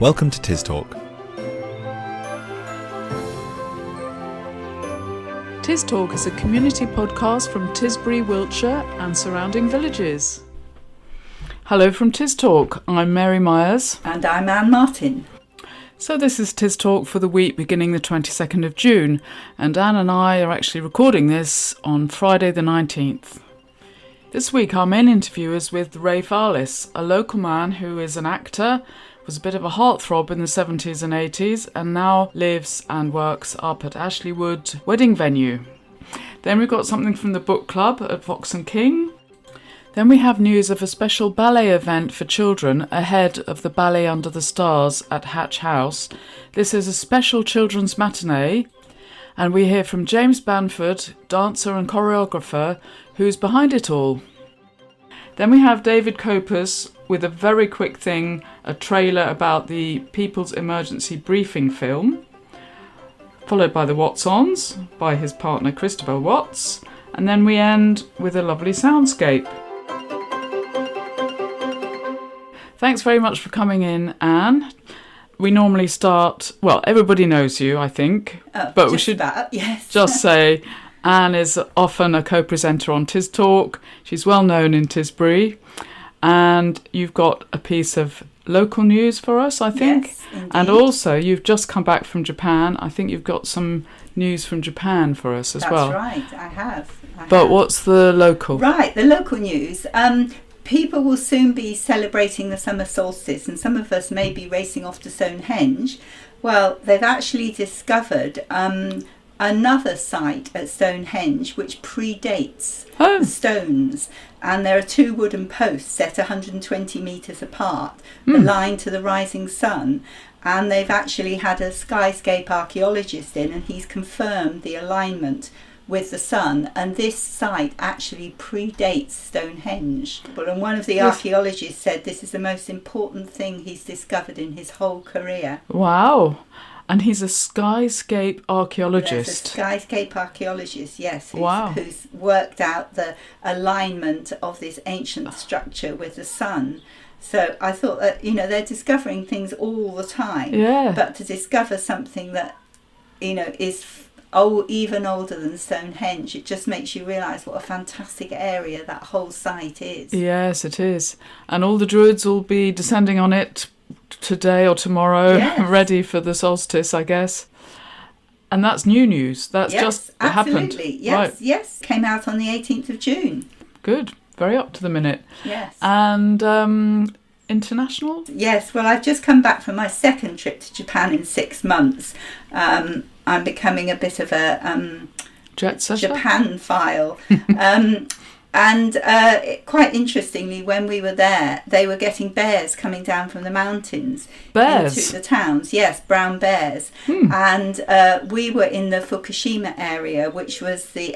Welcome to TisTalk. TisTalk is a community podcast from Tisbury, Wiltshire and surrounding villages. Hello from TisTalk. I'm Mary Myers. And I'm Anne Martin. So this is TisTalk for the week beginning the 22nd of June, and Anne and I are actually recording this on Friday the 19th. This week our main interview is with Arliss, a local man who is an actor, was a bit of a heartthrob in the 70s and 80s, and now lives and works up at Ashleywood wedding venue. Then we've got something from the book club at Fox and King. Then we have news of a special ballet event for children ahead of the Ballet Under the Stars at Hatch House. This is a special children's matinee, and we hear from James Bamford, dancer and choreographer, who's behind it all. Then we have David Copus with a very quick thing, a trailer about the People's Emergency Briefing film, followed by the Watts-ons by his partner Christabel Watts, and then we end with a lovely soundscape. Thanks very much for coming in, Anne. We normally start, well, everybody knows you, I think, but we should just say Anne is often a co-presenter on TisTalk. She's well known in Tisbury, and you've got a piece of local news for us, I think. Yes, indeed. And also, you've just come back from Japan. I think you've got some news from Japan for us as well. That's right, I have. But what's the local? Right, the local news. People will soon be celebrating the summer solstice, and some of us may be racing off to Stonehenge. Well, they've actually discovered another site at Stonehenge which predates the stones, and there are two wooden posts set 120 metres apart, aligned to the rising sun, and they've actually had a skyscape archaeologist in, and he's confirmed the alignment with the sun, and this site actually predates Stonehenge. And one of the archaeologists said this is the most important thing he's discovered in his whole career. Wow. And he's a skyscape archaeologist. Yes, a skyscape archaeologist, yes. Wow. Who's worked out the alignment of this ancient structure with the sun. So I thought that, they're discovering things all the time. Yeah. But to discover something that, is even older than Stonehenge, it just makes you realise what a fantastic area that whole site is. Yes, it is. And all the druids will be descending on it today or tomorrow, ready for the solstice, I guess. And that's new news. That's just happened. Yes, right. Yes. Came out on the 18th of June. Good. Very up to the minute. Yes. And international? Yes, well, I've just come back from my second trip to Japan in 6 months. I'm becoming a bit of a jet setter? Japan file. And quite interestingly, when we were there, they were getting bears coming down from the mountains into the towns. Yes, brown bears. And we were in the Fukushima area, which was the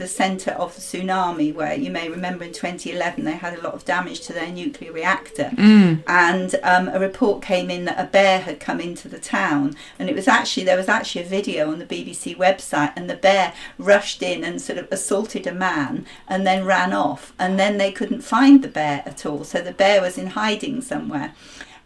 centre of the tsunami, where you may remember in 2011 they had a lot of damage to their nuclear reactor. And a report came in that a bear had come into the town, and there was actually a video on the BBC website, and the bear rushed in and sort of assaulted a man, and then ran off, and then they couldn't find the bear at all, so the bear was in hiding somewhere,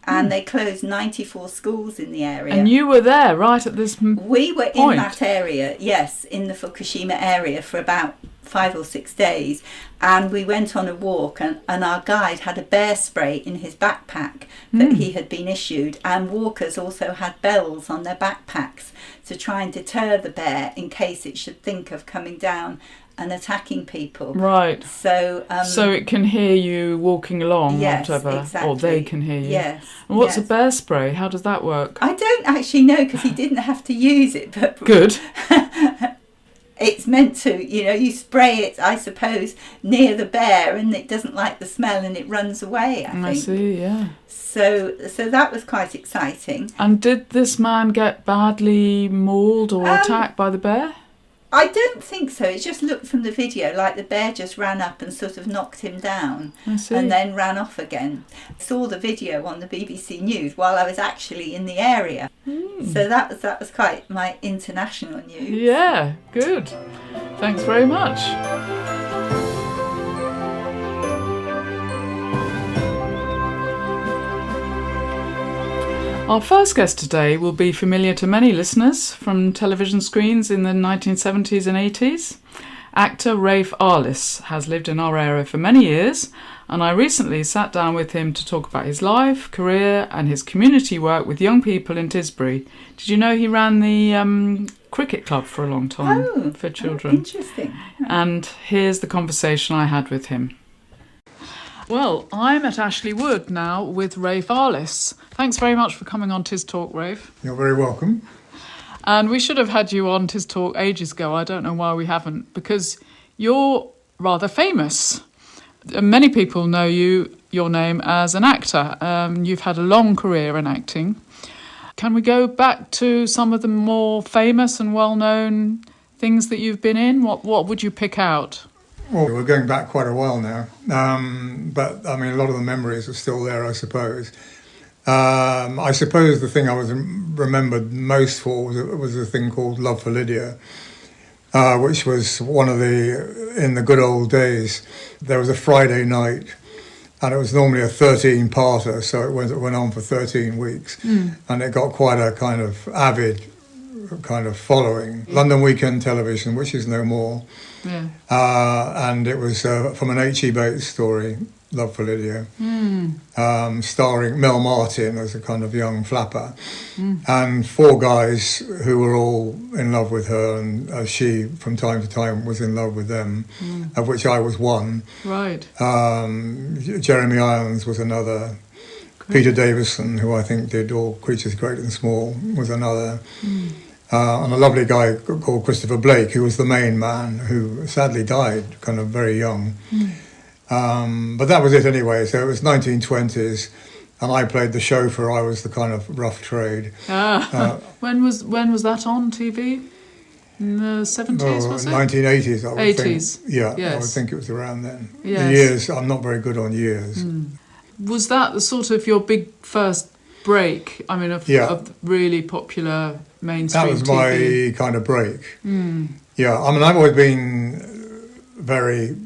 and they closed 94 schools in the area. And you were there right at this We were point. In that area, yes, in the Fukushima area for about 5 or 6 days, and we went on a walk, and our guide had a bear spray in his backpack that he had been issued, and walkers also had bells on their backpacks to try and deter the bear in case it should think of coming down and attacking people. Right. So it can hear you walking along, yes, or whatever, exactly. or they can hear you. Yes. And what's a bear spray? How does that work? I don't actually know, because he didn't have to use it. But Good. It's meant to, you spray it, I suppose, near the bear, and it doesn't like the smell, and it runs away, I think. I see, yeah. So that was quite exciting. And did this man get badly mauled or attacked by the bear? I don't think so. It just looked from the video like the bear just ran up and sort of knocked him down and then ran off again. I saw the video on the BBC News while I was actually in the area. So that was quite my international news. Yeah, good. Thanks very much. Our first guest today will be familiar to many listeners from television screens in the 1970s and 80s. Actor Rafe Arliss has lived in our area for many years, and I recently sat down with him to talk about his life, career and his community work with young people in Tisbury. Did you know he ran the cricket club for a long time for children? Interesting. And here's the conversation I had with him. Well, I'm at Ashley Wood now with Rafe Arliss. Thanks very much for coming on TisTalk, Rafe. You're very welcome. And we should have had you on TisTalk ages ago. I don't know why we haven't, because you're rather famous. Many people know your name as an actor. You've had a long career in acting. Can we go back to some of the more famous and well-known things that you've been in? What would you pick out? Well, we're going back quite a while now, but I mean, a lot of the memories are still there, I suppose. I suppose the thing I was remembered most for was a thing called Love for Lydia, which was in the good old days, there was a Friday night, and it was normally a 13-parter, so it went on for 13 weeks, and it got quite a kind of avid kind of following. London Weekend Television, which is no more. Yeah. And it was from an H.E. Bates story, Love for Lydia, starring Mel Martin as a kind of young flapper, and four guys who were all in love with her, and she, from time to time, was in love with them, of which I was one. Right. Jeremy Irons was another. Peter Davison, who I think did All Creatures Great and Small, was another. And a lovely guy called Christabel Blake, who was the main man, who sadly died kind of very young. But that was it anyway. So it was 1920s, and I played the chauffeur. I was the kind of rough trade. When was that on TV? In the 70s, was it? 1980s, I would 80s. think. Yeah, yes. I would think it was around then. Yes. The years, I'm not very good on years. Was that the sort of your big first break? I mean, of really popular mainstream That was TV? my kind of break. Yeah, I mean, I've always been very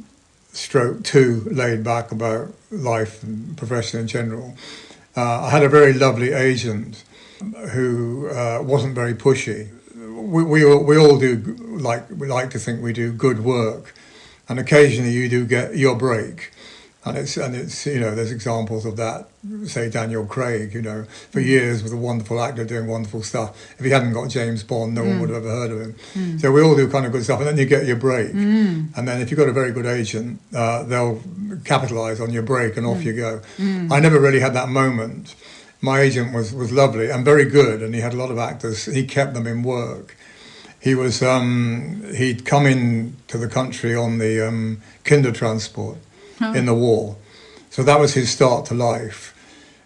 too laid back about life and profession in general. I had a very lovely agent who wasn't very pushy. We all do, we like to think we do good work, and occasionally you do get your break. And it's there's examples of that. Say Daniel Craig, for years was a wonderful actor doing wonderful stuff. If he hadn't got James Bond, no one would have ever heard of him. So we all do kind of good stuff, and then you get your break. And then if you've got a very good agent, they'll capitalise on your break, and off you go. I never really had that moment. My agent was lovely and very good, and he had a lot of actors. He kept them in work. He was he'd come in to the country on the Kinder transport. In the war. So that was his start to life.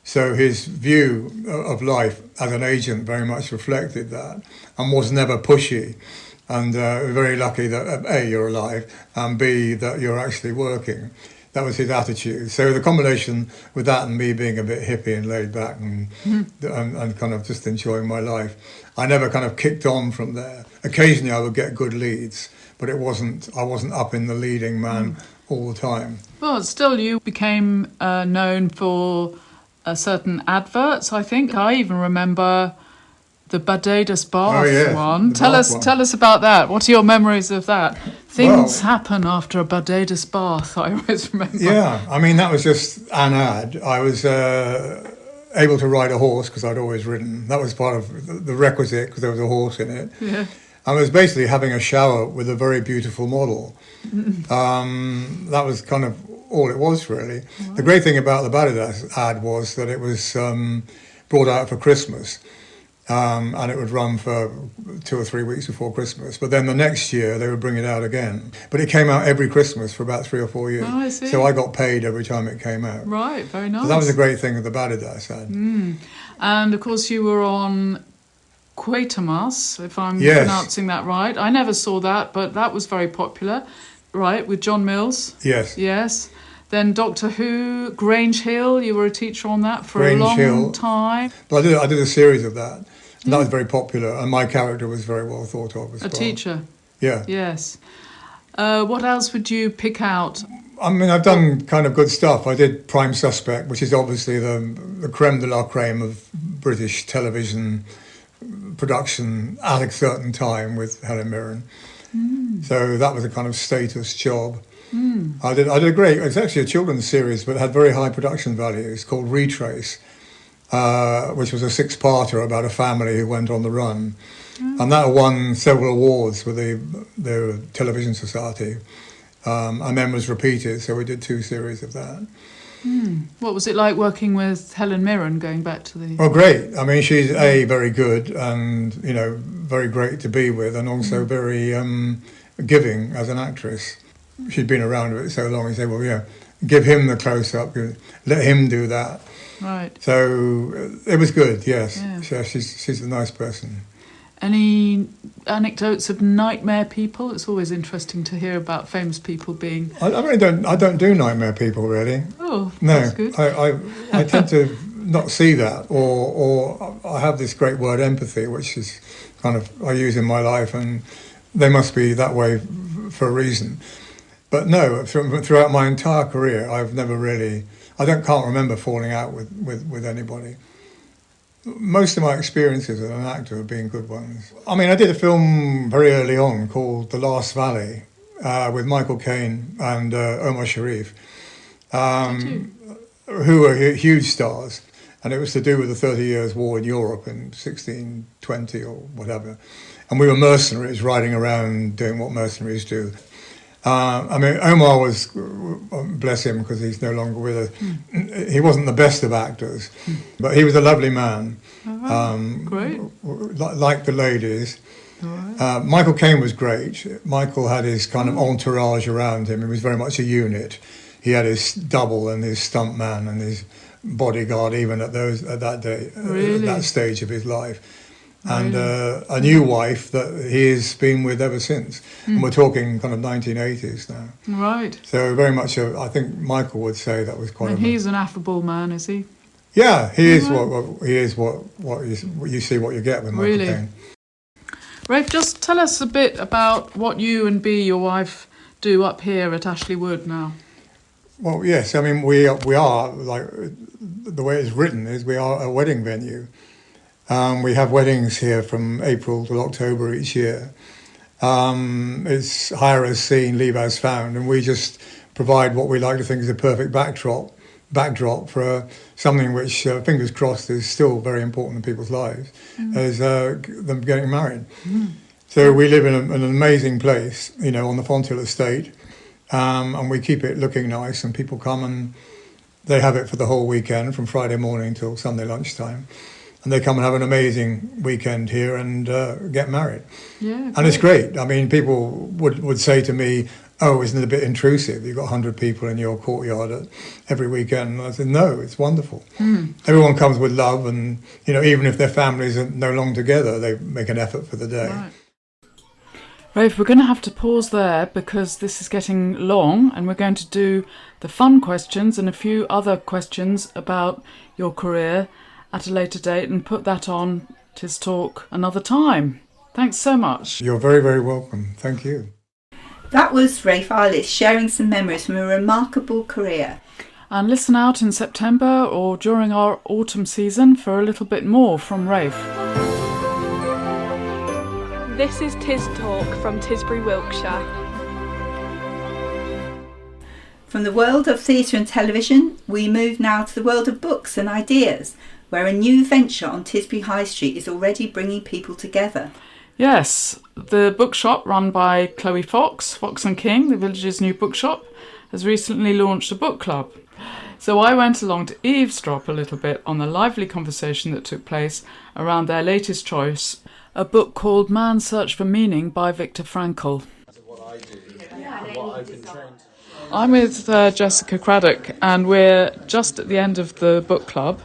So his view of life as an agent very much reflected that, and was never pushy. And we're very lucky that A, you're alive, and B, that you're actually working. That was his attitude. So the combination with that and me being a bit hippie and laid back and kind of just enjoying my life, I never kind of kicked on from there. Occasionally I would get good leads, but I wasn't up in the leading man all the time. Well, still you became known for certain adverts, I think. I even remember the Badedas bath one. Tell us about that. What are your memories of that? Things happen after a Badedas bath, I always remember. Yeah, I mean, that was just an ad. I was able to ride a horse because I'd always ridden. That was part of the requisite because there was a horse in it. Yeah. I was basically having a shower with a very beautiful model. That was kind of all it was, really. Wow. The great thing about the Badedas ad was that it was brought out for Christmas, and it would run for 2 or 3 weeks before Christmas. But then the next year they would bring it out again. But it came out every Christmas for about 3 or 4 years. Oh, I see. So I got paid every time it came out. Right, very nice. So that was the great thing of the Badedas ad. And of course you were on Quatermass, if I'm pronouncing that right. I never saw that, but that was very popular, right, with John Mills? Yes. Yes. Then Doctor Who, Grange Hill, you were a teacher on that for a long time. But I did a series of that, and that was very popular, and my character was very well thought of as well. A teacher? Yeah. Yes. What else would you pick out? I mean, I've done kind of good stuff. I did Prime Suspect, which is obviously the creme de la creme of British television production at a certain time with Helen Mirren. So that was a kind of status job. I did a great, it's actually a children's series, but it had very high production value. It's called Retrace, which was a 6-parter about a family who went on the run. And that won several awards with the Television Society. And then was repeated, so we did 2 series of that. What was it like working with Helen Mirren, going back to the... Well, great. I mean, she's very good and, very great to be with, and also very giving as an actress. She'd been around with it so long, you say, well, yeah, give him the close-up, let him do that. Right. So it was good, yes. Yeah. She's a nice person. Any anecdotes of nightmare people? It's always interesting to hear about famous people being... I don't do nightmare people, really. Oh, no, that's good. I tend to not see that, or I have this great word, empathy, which is kind of, I use in my life, and they must be that way for a reason. But no, throughout my entire career, I've never really... can't remember falling out with anybody. Most of my experiences as an actor have been good ones. I mean, I did a film very early on called The Last Valley with Michael Caine and Omar Sharif, who were huge stars. And it was to do with the 30 Years' War in Europe in 1620 or whatever. And we were mercenaries riding around doing what mercenaries do. I mean, Omar was, bless him, because he's no longer with us. He wasn't the best of actors, but he was a lovely man. Great. Liked the ladies. Michael Caine was great. Michael had his kind of entourage around him. He was very much a unit. He had his double and his stuntman and his bodyguard, even at that stage of his life. And a new wife that he has been with ever since. And we're talking kind of 1980s now. Right. So very much, I think Michael would say that was quite... And he's an affable man, is he? Yeah, he is what you see, what you get with Michael Caine. Rafe, just tell us a bit about what you and Bea, your wife, do up here at Ashley Wood now. Well, yes, I mean, we are, like, the way it's written is we are a wedding venue. We have weddings here from April to October each year. It's hire as seen, leave as found, and we just provide what we like to think is a perfect backdrop for something which, fingers crossed, is still very important in people's lives, is them getting married. So we live in an amazing place, on the Fonthill estate, and we keep it looking nice, and people come and they have it for the whole weekend, from Friday morning till Sunday lunchtime. And they come and have an amazing weekend here and get married. Yeah, and it's great. I mean, people would say to me, oh, isn't it a bit intrusive? You've got 100 people in your courtyard every weekend. And I said, no, it's wonderful. Everyone comes with love, and, even if their families are no longer together, they make an effort for the day. Right. Rafe, we're going to have to pause there because this is getting long, and we're going to do the fun questions and a few other questions about your career at a later date and put that on TisTalk another time. Thanks so much. You're very, very welcome. Thank you. That was Rafe Arliss sharing some memories from a remarkable career. And listen out in September or during our autumn season for a little bit more from Rafe. This is TisTalk from Tisbury, Wiltshire. From the world of theatre and television, we move now to the world of books and ideas, where a new venture on Tisbury High Street is already bringing people together. Yes, the bookshop run by Chloe Fox and King, the village's new bookshop, has recently launched a book club. So I went along to eavesdrop a little bit on the lively conversation that took place around their latest choice, a book called Man's Search for Meaning by Viktor Frankl. I'm with Jessica Craddock, and we're just at the end of the book club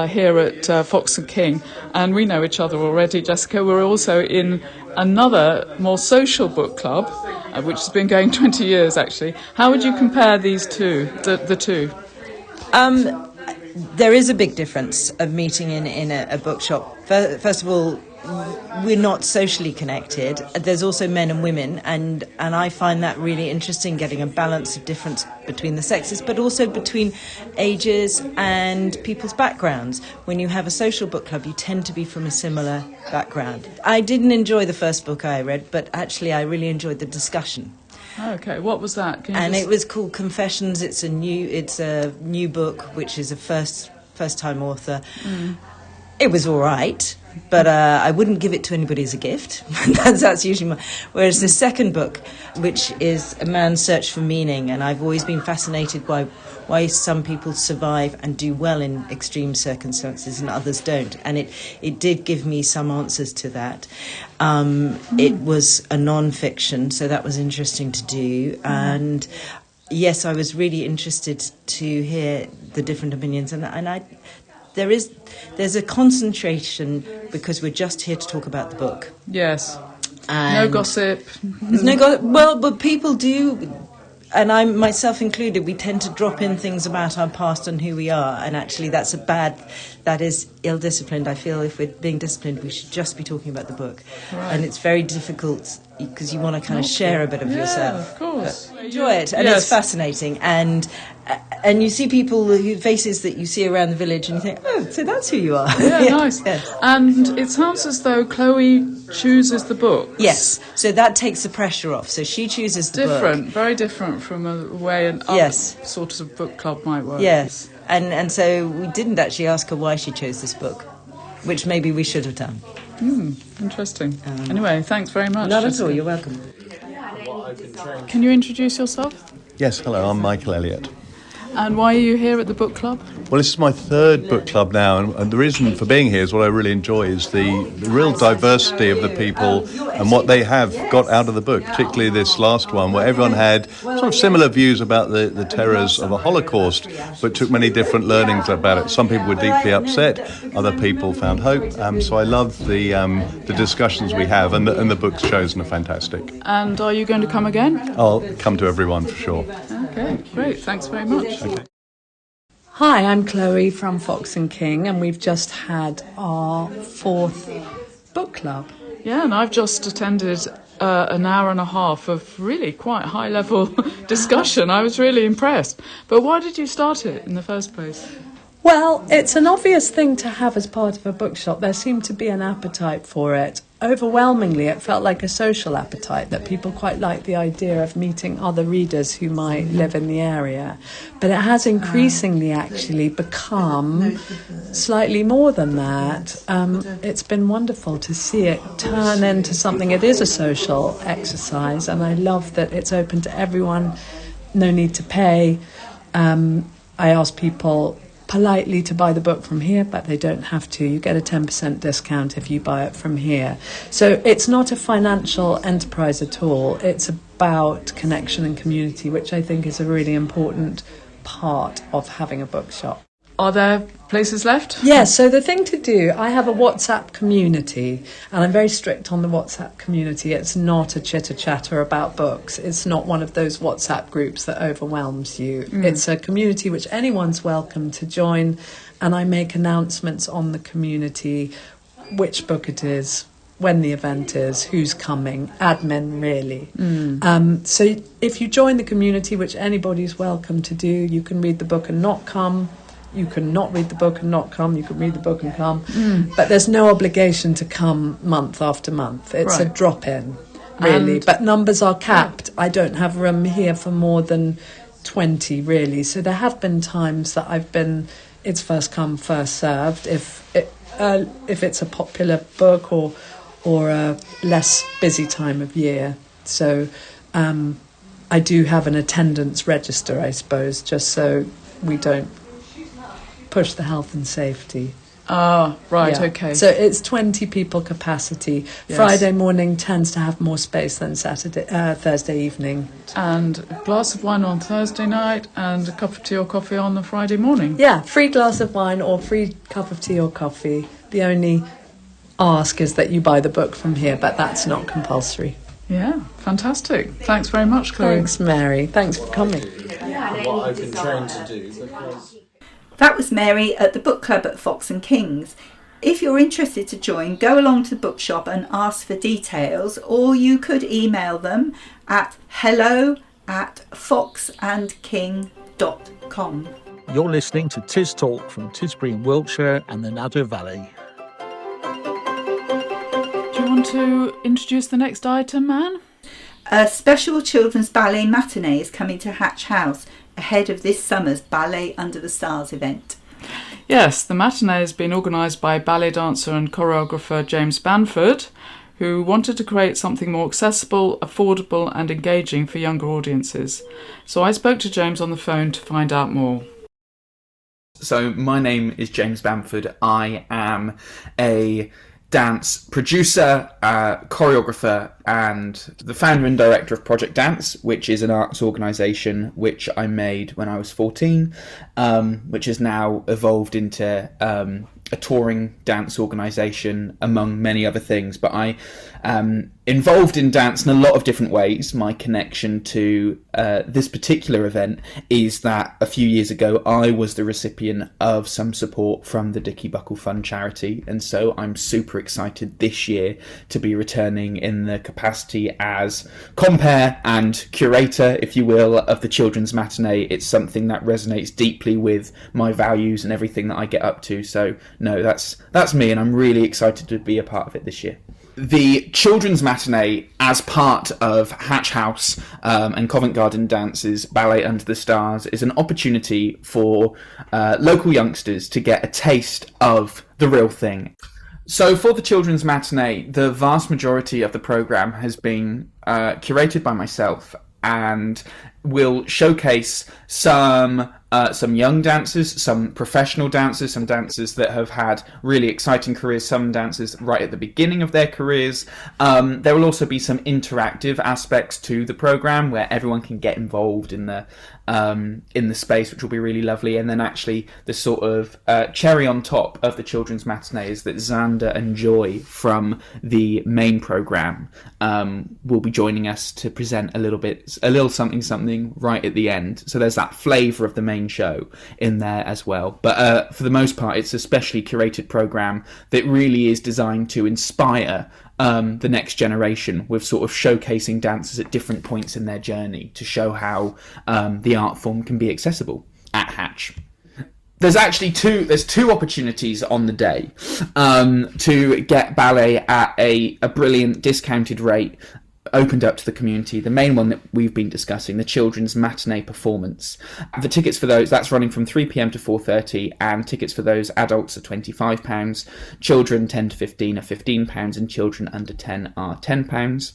here at Fox and King, and we know each other already. Jessica, we're also in another more social book club, which has been going 20 years actually. How would you compare these two, the two? There is a big difference of meeting in a bookshop. First of all, we're not socially connected. There's also men and women, and I find that really interesting, getting a balance of difference between the sexes, but also between ages and people's backgrounds. When you have a social book club, you tend to be from a similar background. I didn't enjoy the first book I read, but actually I really enjoyed the discussion. Okay, what was that? It was called Confessions. It's a new book, which is a first time author. It was all right, but I wouldn't give it to anybody as a gift. That's usually Whereas the second book, which is A Man's Search for Meaning, and I've always been fascinated by why some people survive and do well in extreme circumstances and others don't. And it did give me some answers to that. It was a non-fiction, so that was interesting to do. And yes, I was really interested to hear the different opinions, there's a concentration because we're just here to talk about the book. Yes. And no gossip. There's no gossip. Well, but people do, and I myself included, we tend to drop in things about our past and who we are, and actually that is ill-disciplined. I feel if we're being disciplined, we should just be talking about the book. Right. And it's very difficult because you want to kind of share a bit of yourself. Of course. But enjoy it, and it's fascinating. And you see people whose faces that you see around the village, and you think, oh, so that's who you are. Yeah, nice. Yes. And it sounds as though Chloe chooses the book. Yes, so that takes the pressure off. So she chooses the book. Different, very different from the way an sort of book club might work. Yes, and so we didn't actually ask her why she chose this book, which maybe we should have done. Interesting. Anyway, thanks very much. Not at all, you're welcome. Can you introduce yourself? Yes, hello, I'm Michael Elliott. And why are you here at the book club? Well, this is my third book club now, and the reason for being here is what I really enjoy is the real diversity of the people and what they have got out of the book, particularly this last one, where everyone had sort of similar views about the terrors of a Holocaust, but took many different learnings about it. Some people were deeply upset, other people found hope, so I love the discussions we have, and the books chosen are fantastic. And are you going to come again? I'll come to everyone for sure. Okay, great, thanks very much. Okay. Hi, I'm Chloe from Fox and King, and we've just had our fourth book club. Yeah, and I've just attended an hour and a half of really quite high-level discussion. I was really impressed. But why did you start it in the first place? Well, it's an obvious thing to have as part of a bookshop. There seemed to be an appetite for it. Overwhelmingly, it felt like a social appetite, that people quite like the idea of meeting other readers who might live in the area. But it has increasingly actually become slightly more than that. It's been wonderful to see it turn into something. It is a social exercise, and I love that it's open to everyone, no need to pay. I ask people politely to buy the book from here, but they don't have to. You get a 10% discount if you buy it from here. So it's not a financial enterprise at all. It's about connection and community, which I think is a really important part of having a bookshop. Are there places left? Yes, so the thing to do, I have a WhatsApp community, and I'm very strict on the WhatsApp community. It's not a chitter-chatter about books. It's not one of those WhatsApp groups that overwhelms you. It's a community which anyone's welcome to join, and I make announcements on the community, which book it is, when the event is, who's coming, admin really. So if you join the community, which anybody's welcome to do, you can read the book and not come. You can not read the book and not come. You can read the book and come. But there's no obligation to come month after month. It's a drop-in, really. But numbers are capped. I don't have room here for more than 20, really. So there have been times that it's first come, first served. If it's a popular book or a less busy time of year. So I do have an attendance register, I suppose, just so we don't push the health and safety. Okay. So it's 20 people capacity. Yes. Friday morning tends to have more space than Thursday evening. And a glass of wine on Thursday night and a cup of tea or coffee on the Friday morning. Yeah, free glass of wine or free cup of tea or coffee. The only ask is that you buy the book from here, but that's not compulsory. Yeah, fantastic. Thanks very much, Chloe. Thanks, Mary. Thanks for coming. What I've been trying to do because... That was Mary at the book club at Fox and King's. If you're interested to join, go along to the bookshop and ask for details, or you could email them at hello@foxandking.com. You're listening to TisTalk from Tisbury in Wiltshire and the Nadder Valley. Do you want to introduce the next item, Anne? A special children's ballet matinee is coming to Hatch House ahead of this summer's Ballet Under the Stars event. Yes, the matinee has been organised by ballet dancer and choreographer James Bamford, who wanted to create something more accessible, affordable and engaging for younger audiences. So I spoke to James on the phone to find out more. So my name is James Bamford. I am a dance producer, choreographer and the founder and director of Project Dance, which is an arts organisation which I made when I was 14, which has now evolved into a touring dance organisation among many other things. But I am involved in dance in a lot of different ways. My connection to this particular event is that a few years ago I was the recipient of some support from the Dicky Buckle Fund charity, and so I'm super excited this year to be returning in the capacity as compere and curator, if you will, of the children's matinee. It's something that resonates deeply with my values and everything that I get up to. So no, that's me, and I'm really excited to be a part of it this year. The children's matinee, as part of Hatch House and Covent Garden Dance's Ballet Under the Stars, is an opportunity for local youngsters to get a taste of the real thing. So for the children's matinee, the vast majority of the programme has been curated by myself and will showcase some young dancers, some professional dancers, some dancers that have had really exciting careers, some dancers right at the beginning of their careers. There will also be some interactive aspects to the programme where everyone can get involved in the space, which will be really lovely. And then actually the sort of cherry on top of the children's matinee is that Xander and Joy from the main programme will be joining us to present a little something right at the end. So there's that flavour of the main show in there as well. But for the most part, it's a specially curated programme that really is designed to inspire the next generation, with sort of showcasing dancers at different points in their journey to show how the art form can be accessible at Hatch. There's actually two opportunities on the day to get ballet at a brilliant discounted rate opened up to the community. The main one that we've been discussing, the children's matinee performance. The tickets for those, that's running from 3 p.m. to 4:30, and tickets for those adults are £25, children 10 to 15 are £15, and children under 10 are £10.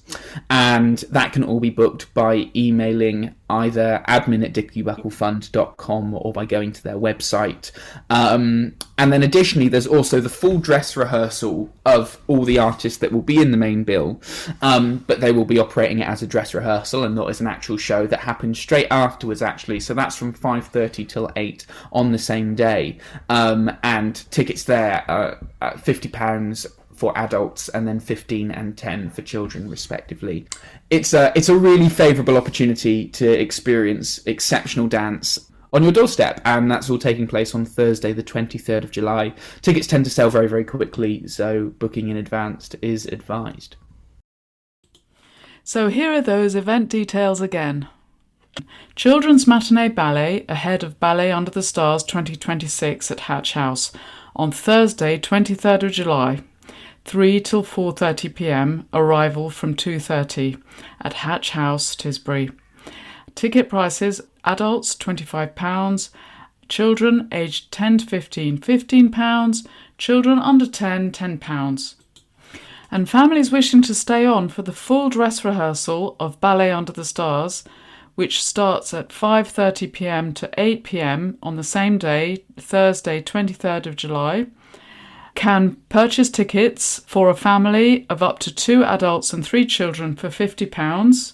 And that can all be booked by emailing either admin@dickybbucklefund.com or by going to their website. And then additionally, there's also the full dress rehearsal of all the artists that will be in the main bill, but they will be operating it as a dress rehearsal and not as an actual show that happens straight afterwards, actually. So that's from 5:30 till 8 on the same day. And tickets there are £50 for adults and then 15 and 10 for children respectively. It's a really favourable opportunity to experience exceptional dance on your doorstep, and that's all taking place on Thursday the 23rd of July. Tickets tend to sell very, very quickly, so booking in advance is advised. So here are those event details again. Children's Matinee Ballet ahead of Ballet Under the Stars 2026 at Hatch House on Thursday 23rd of July. 3 till 4:30 p.m, arrival from 2:30 at Hatch House, Tisbury. Ticket prices: adults £25, children aged 10 to 15 £15, children under 10 £10. And families wishing to stay on for the full dress rehearsal of Ballet Under the Stars, which starts at 5:30 p.m. to 8 p.m. on the same day, Thursday 23rd of July, can purchase tickets for a family of up to 2 adults and 3 children for £50,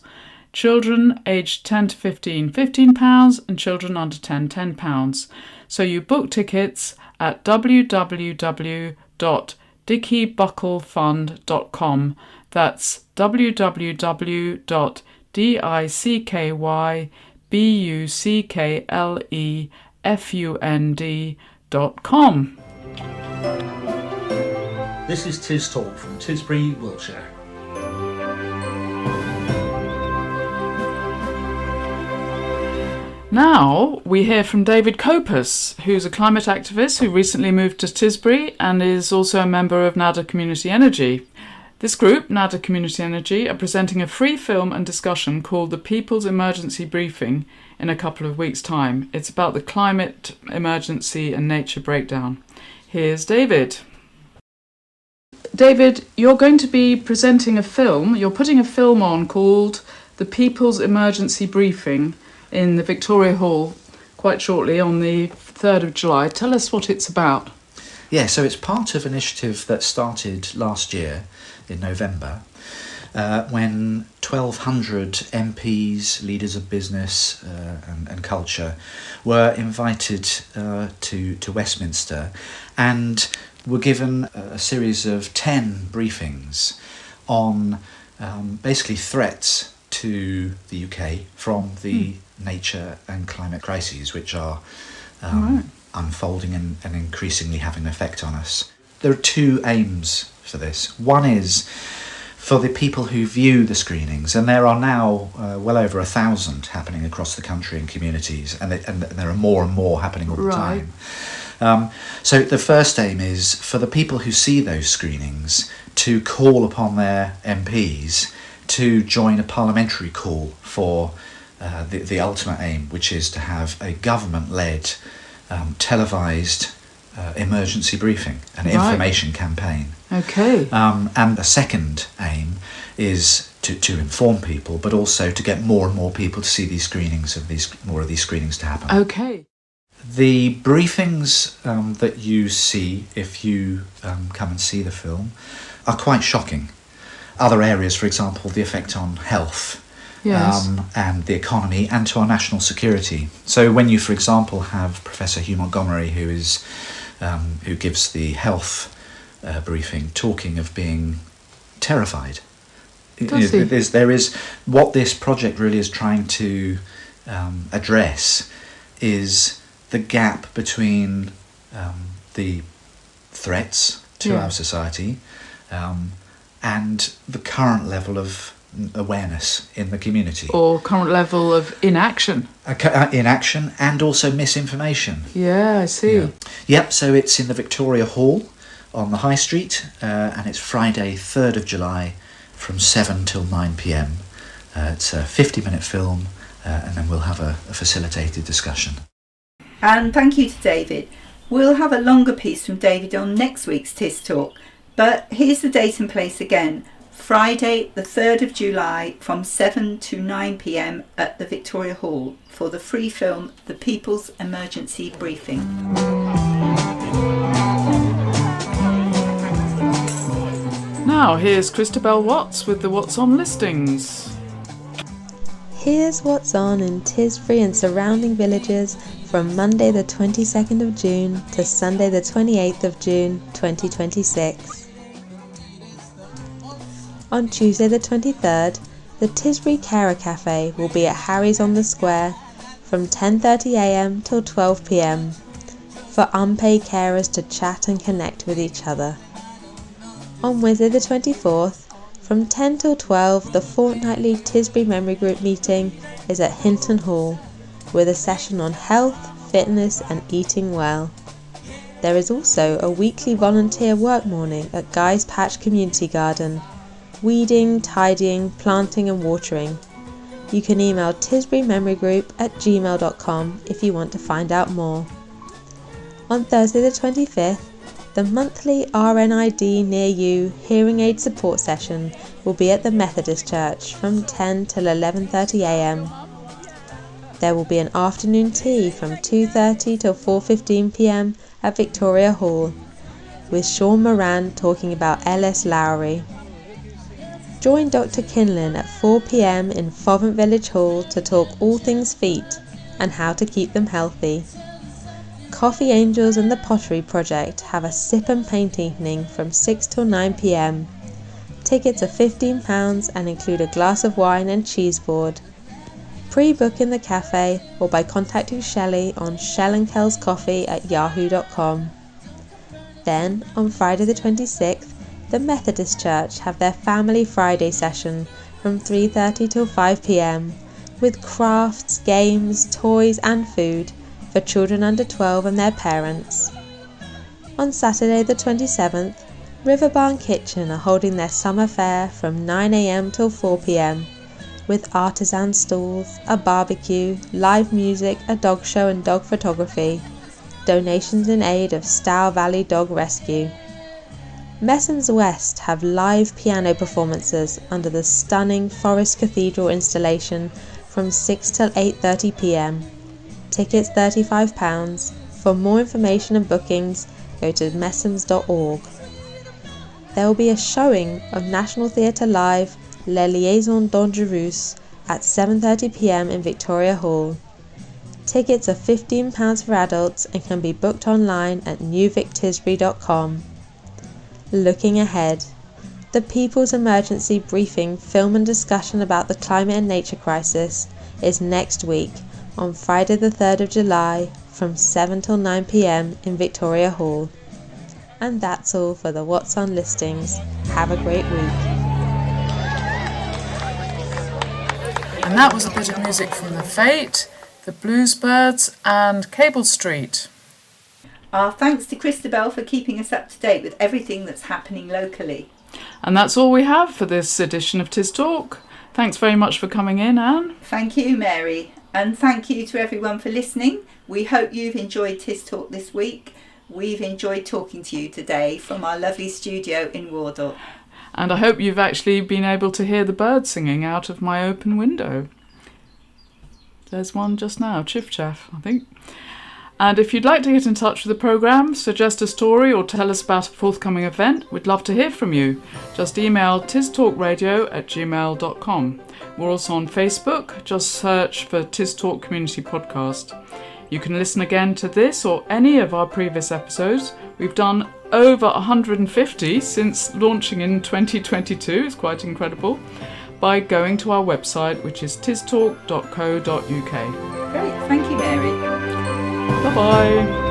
children aged 10 to 15 £15, and children under 10 £10. So you book tickets at www.dickybbucklefund.com. That's www.dickybbucklefund.com. This is TisTalk from Tisbury, Wiltshire. Now we hear from David Copus, who's a climate activist who recently moved to Tisbury and is also a member of Nadder Community Energy. This group, Nadder Community Energy, are presenting a free film and discussion called The People's Emergency Briefing in a couple of weeks' time. It's about the climate emergency and nature breakdown. Here's David. David, you're going to be presenting a film. You're putting a film on called The People's Emergency Briefing in the Victoria Hall quite shortly on the 3rd of July. Tell us what it's about. Yeah, so it's part of an initiative that started last year in November when 1,200 MPs, leaders of business and culture were invited to Westminster and were given a series of 10 briefings on basically threats to the UK from the nature and climate crises, which are unfolding and increasingly having an effect on us. There are two aims for this. One is for the people who view the screenings, and there are now well over 1,000 happening across the country in communities, and there are more and more happening all the time. So the first aim is for the people who see those screenings to call upon their MPs to join a parliamentary call for the ultimate aim, which is to have a government-led televised emergency briefing, an information campaign. Okay. And the second aim is to inform people, but also to get more and more people to see these screenings more of these screenings to happen. Okay. The briefings that you see if you come and see the film are quite shocking. Other areas, for example, the effect on health. Yes. And the economy and to our national security. So when you, for example, have Professor Hugh Montgomery, who gives the health briefing, talking of being terrified. Does he? There is what this project really is trying to address is the gap between the threats to our society and the current level of awareness in the community. Or current level of inaction. Inaction and also misinformation. Yeah, I see. Yeah. Yep, so it's in the Victoria Hall on the High Street and it's Friday 3rd of July from 7 till 9pm. It's a 50-minute film and then we'll have a facilitated discussion. And thank you to David. We'll have a longer piece from David on next week's TisTalk, but here's the date and place again. Friday the 3rd of July from 7 to 9pm at the Victoria Hall for the free film The People's Emergency Briefing. Now here's Christabel Watts with the What's On listings. Here's what's on in Tisbury and surrounding villages from Monday the 22nd of June to Sunday the 28th of June 2026. On Tuesday the 23rd, the Tisbury Carer Cafe will be at Harry's on the Square from 10:30am till 12pm for unpaid carers to chat and connect with each other. On Wednesday the 24th, from 10 till 12, the fortnightly Tisbury Memory Group meeting is at Hinton Hall with a session on health, fitness and eating well. There is also a weekly volunteer work morning at Guy's Patch Community Garden. Weeding, tidying, planting and watering. You can email tisburymemorygroup@gmail.com if you want to find out more. On Thursday the 25th, the monthly RNID Near You Hearing Aid Support Session will be at the Methodist Church from 10 till 11:30am. There will be an afternoon tea from 2:30 till 4:15pm at Victoria Hall, with Sean Moran talking about L.S. Lowry. Join Dr. Kinlan at 4pm in Fovant Village Hall to talk all things feet and how to keep them healthy. Coffee Angels and the Pottery Project have a sip and paint evening from 6 till 9pm. Tickets are £15 and include a glass of wine and cheese board. Pre-book in the cafe or by contacting Shelley on shellandkelscoffee@yahoo.com. Then, on Friday the 26th, the Methodist Church have their Family Friday session from 3:30 till 5 p.m, with crafts, games, toys and food for children under 12 and their parents. On Saturday the 27th, Riverbarn Kitchen are holding their summer fair from 9 a.m. till 4 p.m, with artisan stalls, a barbecue, live music, a dog show and dog photography, donations in aid of Stour Valley Dog Rescue. Messams West have live piano performances under the stunning Forest Cathedral installation from 6 till 8:30 p.m. Tickets £35. For more information and bookings, go to messams.org. There will be a showing of National Theatre Live Les Liaisons Dangereuses at 7:30 p.m. in Victoria Hall. Tickets are £15 for adults and can be booked online at newvictisbury.com. Looking ahead, the People's Emergency Briefing film and discussion about the climate and nature crisis is next week on Friday the 3rd of July from 7 till 9 p.m. in Victoria Hall. And that's all for the What's On listings. Have a great week. And that was a bit of music from The Fate, The Bluesbirds and Cable Street. Our thanks to Christabel for keeping us up to date with everything that's happening locally. And that's all we have for this edition of TisTalk. Thanks very much for coming in, Anne. Thank you, Mary. And thank you to everyone for listening. We hope you've enjoyed TisTalk this week. We've enjoyed talking to you today from our lovely studio in Wardle. And I hope you've actually been able to hear the birds singing out of my open window. There's one just now, Chiff-Chaff, I think. And if you'd like to get in touch with the programme, suggest a story or tell us about a forthcoming event, we'd love to hear from you. Just email tistalkradio@gmail.com. We're also on Facebook. Just search for TisTalk Community Podcast. You can listen again to this or any of our previous episodes. We've done over 150 since launching in 2022. It's quite incredible. By going to our website, which is tistalk.co.uk. Great, thank you, Mary. Bye-bye.